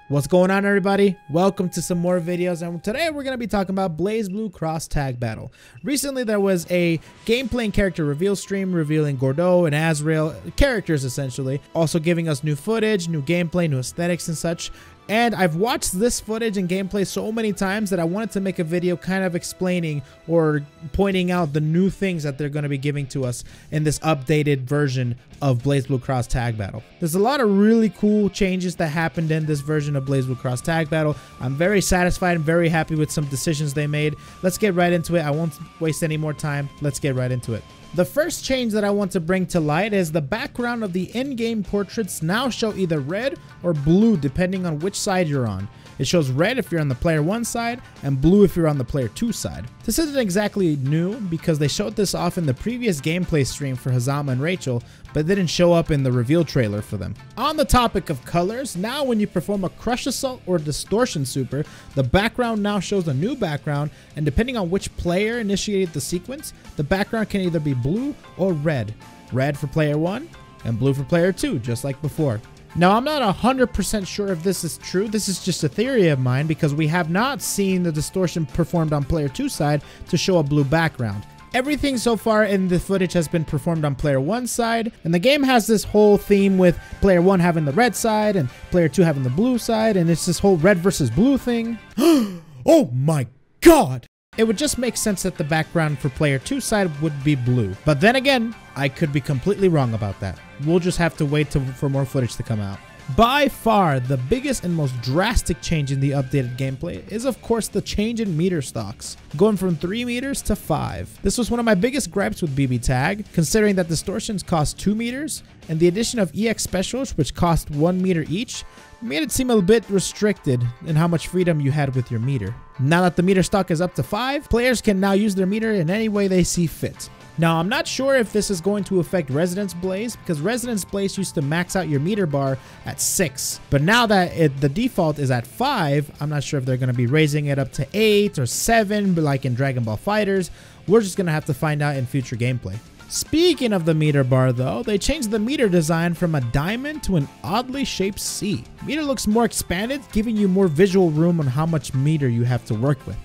What's going on, everybody? Welcome to some more videos, and today we're going to be talking about Blazblue Cross Tag Battle. Recently there was a gameplay and character reveal stream revealing Gordeau and Azrael characters, essentially, also giving us new footage, new gameplay, new aesthetics and such. And I've watched this footage and gameplay so many times that I wanted to make a video kind of explaining or pointing out the new things that they're going to be giving to us in this updated version of Blazblue Cross Tag Battle. There's a lot of really cool changes that happened in this version of Blazblue Cross Tag Battle. I'm very satisfied and very happy with some decisions they made. Let's get right into it. I won't waste any more time. Let's get right into it. The first change that I want to bring to light is the background of the in-game portraits now show either red or blue depending on which side you're on. It shows red if you're on the player 1 side and blue if you're on the player 2 side. This isn't exactly new because they showed this off in the previous gameplay stream for Hazama and Rachel, but didn't show up in the reveal trailer for them. On the topic of colors, now when you perform a Crush Assault or Distortion Super, the background now shows a new background, and depending on which player initiated the sequence, the background can either be blue or red. Red for player 1 and blue for player 2, just like before. Now, I'm not 100% sure if this is true. This is just a theory of mine because we have not seen the distortion performed on player 2 side to show a blue background. Everything so far in the footage has been performed on player 1 side, and the game has this whole theme with player 1 having the red side and player 2 having the blue side, and it's this whole red versus blue thing. Oh my god! It would just make sense that the background for player 2 side would be blue. But then again, I could be completely wrong about that. We'll just have to wait for more footage to come out. By far, the biggest and most drastic change in the updated gameplay is of course the change in meter stocks, going from 3 meters to 5. This was one of my biggest gripes with bbtag, considering that distortions cost 2 meters, and the addition of EX specials, which cost 1 meter each, made it seem a bit restricted in how much freedom you had with your meter. Now that the meter stock is up to 5, players can now use their meter in any way they see fit. Now, I'm not sure if this is going to affect Residence Blaze, because Residence Blaze used to max out your meter bar at 6. But now that the default is at 5, I'm not sure if they're going to be raising it up to 8 or 7, but like in Dragon Ball FighterZ. We're just going to have to find out in future gameplay. Speaking of the meter bar though, they changed the meter design from a diamond to an oddly shaped C. Meter looks more expanded, giving you more visual room on how much meter you have to work with.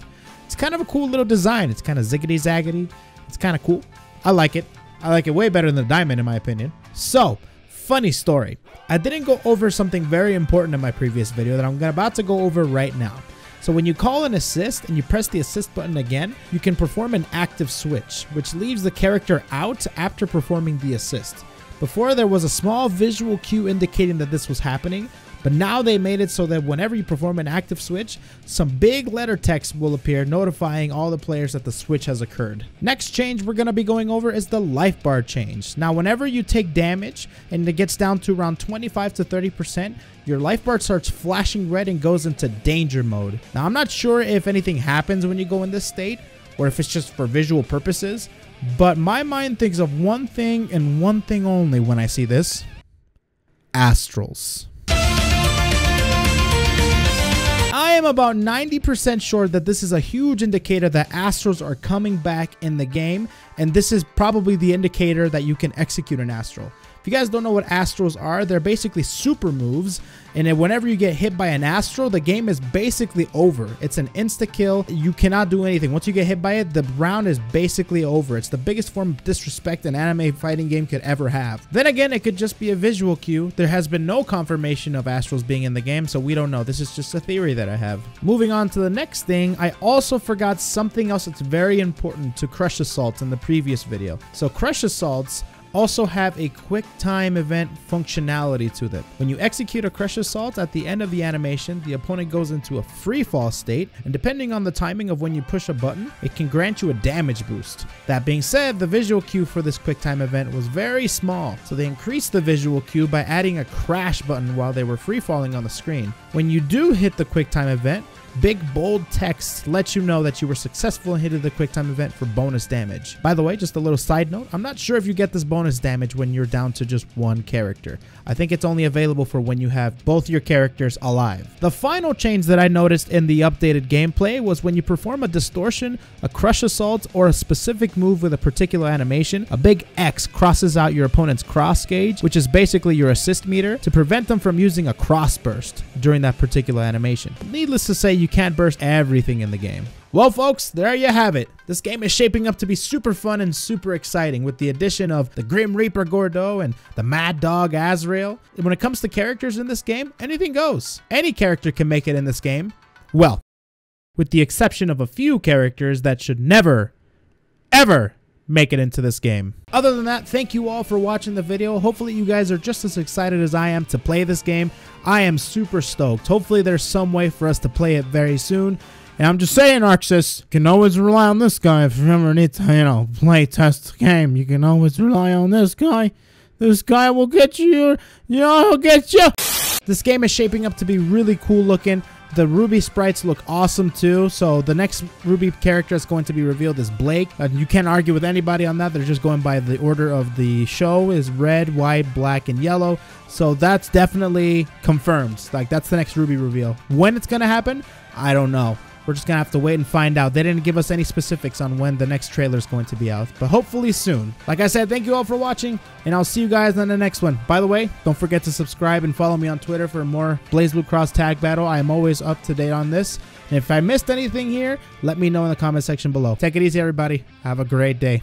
It's kind of a cool little design. It's kind of ziggity zaggity. It's kind of cool. I like it. I like it way better than the diamond in my opinion. So, funny story. I didn't go over something very important in my previous video that I'm about to go over right now. So when you call an assist and you press the assist button again, you can perform an active switch, which leaves the character out after performing the assist. Before, there was a small visual cue indicating that this was happening, but now they made it so that whenever you perform an active switch, some big letter text will appear notifying all the players that the switch has occurred. Next change we're going to be going over is the life bar change. Now, whenever you take damage and it gets down to around 25 to 30%, your life bar starts flashing red and goes into danger mode. Now, I'm not sure if anything happens when you go in this state or if it's just for visual purposes, but my mind thinks of one thing and one thing only when I see this: astrals. I am about 90% sure that this is a huge indicator that astrals are coming back in the game, and this is probably the indicator that you can execute an astral. If you guys don't know what astrals are, they're basically super moves, and whenever you get hit by an astral, the game is basically over. It's an insta-kill. You cannot do anything. Once you get hit by it, the round is basically over. It's the biggest form of disrespect an anime fighting game could ever have. Then again, it could just be a visual cue. There has been no confirmation of astrals being in the game, so we don't know. This is just a theory that I have. Moving on to the next thing, I also forgot something else that's very important to Crush Assaults in the previous video. So Crush Assaults also have a quick time event functionality to them. When you execute a Crush Assault at the end of the animation, the opponent goes into a free fall state, and depending on the timing of when you push a button, it can grant you a damage boost. That being said, the visual cue for this quick time event was very small, so they increased the visual cue by adding a crash button while they were free falling on the screen. When you do hit the quick time event, big bold text lets you know that you were successful in hitting the quick time event for bonus damage. By the way, just a little side note, I'm not sure if you get this bonus bonus damage when you're down to just one character. I think it's only available for when you have both your characters alive. The final change that I noticed in the updated gameplay was when you perform a distortion, a crush assault, or a specific move with a particular animation, a big X crosses out your opponent's cross gauge, which is basically your assist meter, to prevent them from using a cross burst during that particular animation. Needless to say, you can't burst everything in the game. Well, folks, there you have it. This game is shaping up to be super fun and super exciting with the addition of the Grim Reaper Gordeau and the Mad Dog Azrael. When it comes to characters in this game, anything goes. Any character can make it in this game. Well, with the exception of a few characters that should never, ever make it into this game. Other than that, thank you all for watching the video. Hopefully you guys are just as excited as I am to play this game. I am super stoked. Hopefully there's some way for us to play it very soon. And I'm just saying, Arxis, you can always rely on this guy if you ever need to, you know, play test the game. You can always rely on this guy. This guy will get you, he'll get you. This game is shaping up to be really cool looking. The Ruby sprites look awesome too. So the next Ruby character that's going to be revealed is Blake. You can't argue with anybody on that. They're just going by the order of the show is red, white, black, and yellow. So that's definitely confirmed. Like, that's the next Ruby reveal. When it's going to happen, I don't know. We're just going to have to wait and find out. They didn't give us any specifics on when the next trailer is going to be out, but hopefully soon. Like I said, thank you all for watching, and I'll see you guys on the next one. By the way, don't forget to subscribe and follow me on Twitter for more Blazblue Cross Tag Battle. I am always up to date on this. And if I missed anything here, let me know in the comment section below. Take it easy, everybody. Have a great day.